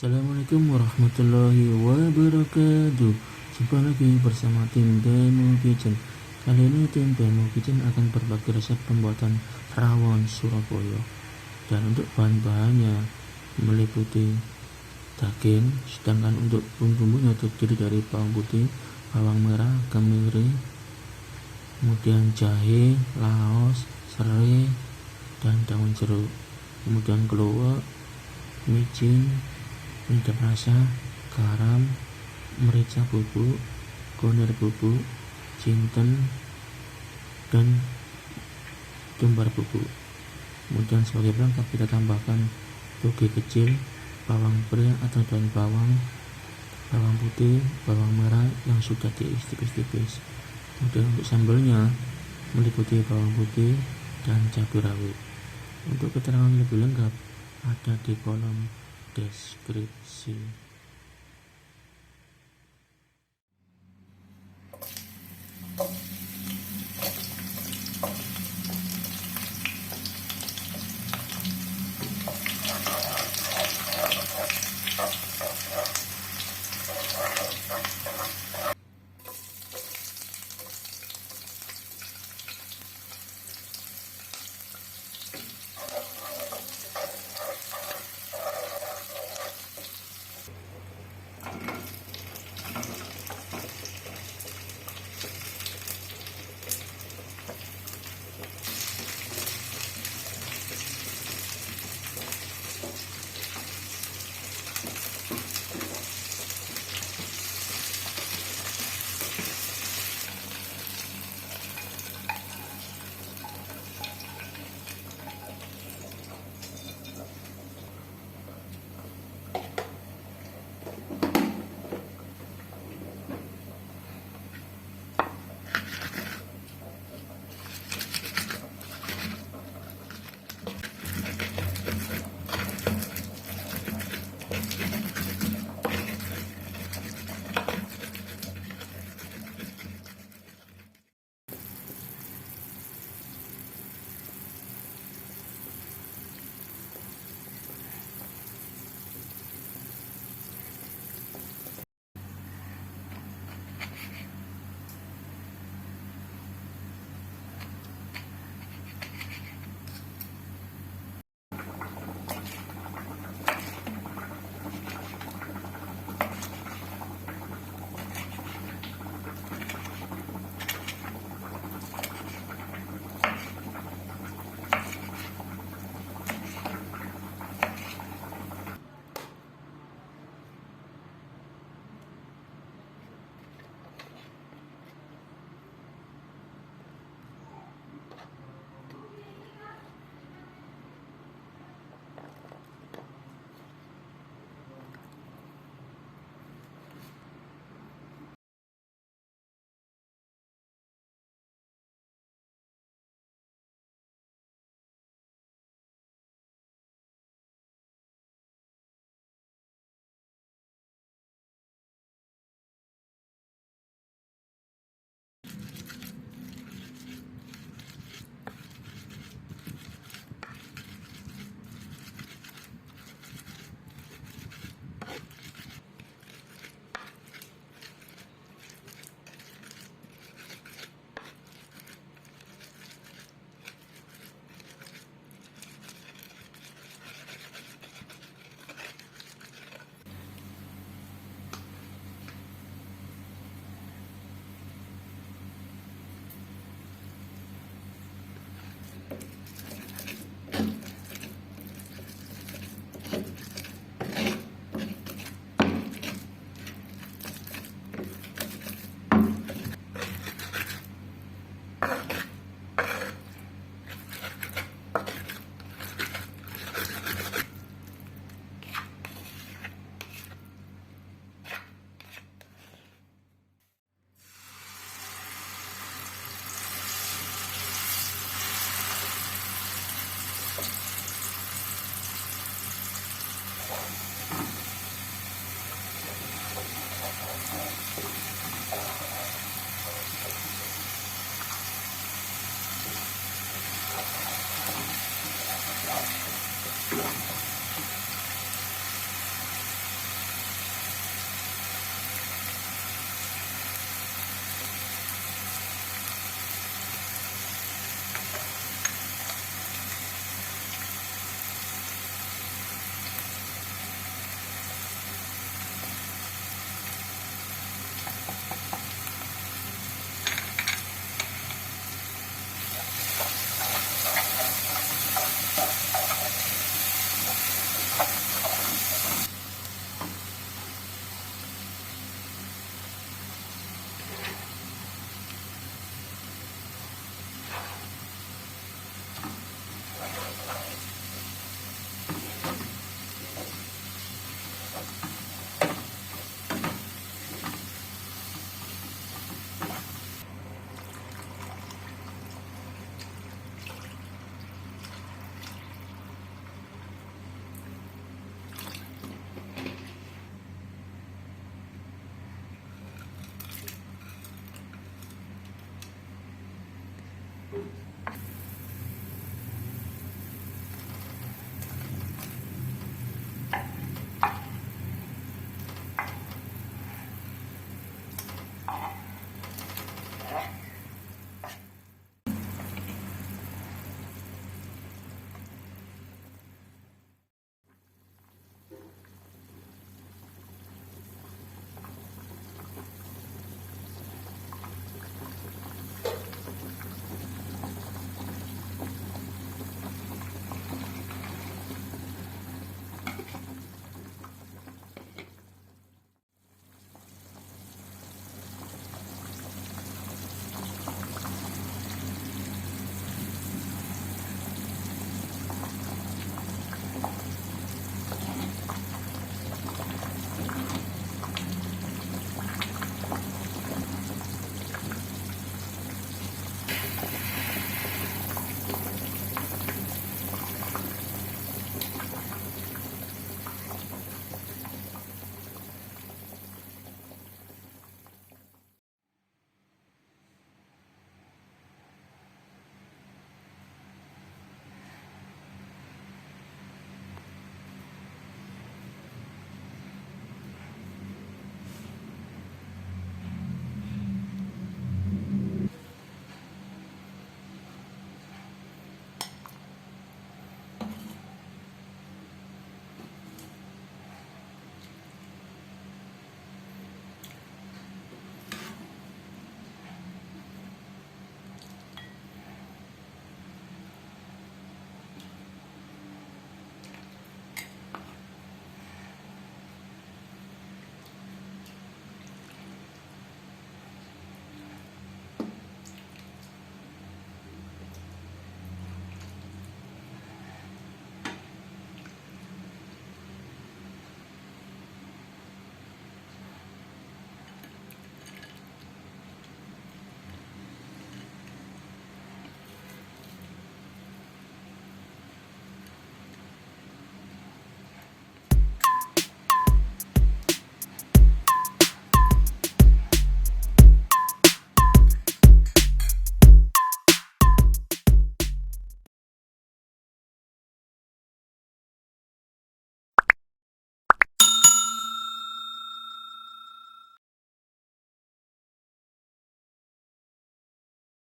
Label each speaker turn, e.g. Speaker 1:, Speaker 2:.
Speaker 1: Assalamualaikum warahmatullahi wabarakatuh. Jumpa lagi bersama tim Demo Kitchen. Kali ini tim Demo Kitchen akan berbagi resep pembuatan rawon Surabaya. Dan untuk bahan-bahannya meliputi daging, sedangkan untuk bumbu-bumbunya terdiri dari bawang putih, bawang merah, kemiri, kemudian jahe, laos, serai, dan daun jeruk, kemudian keluak, micin, penyedap rasa, garam, merica bubuk, kunir bubuk, jinten, dan tumbar bubuk. Kemudian sebagai pelengkap kita tambahkan toge kecil, bawang pria atau daun bawang, bawang putih, bawang merah yang sudah diiris tipis-tipis. Kemudian untuk sambalnya meliputi bawang putih dan cabai rawit. Untuk keterangan lebih lengkap ada di kolom deskripsi.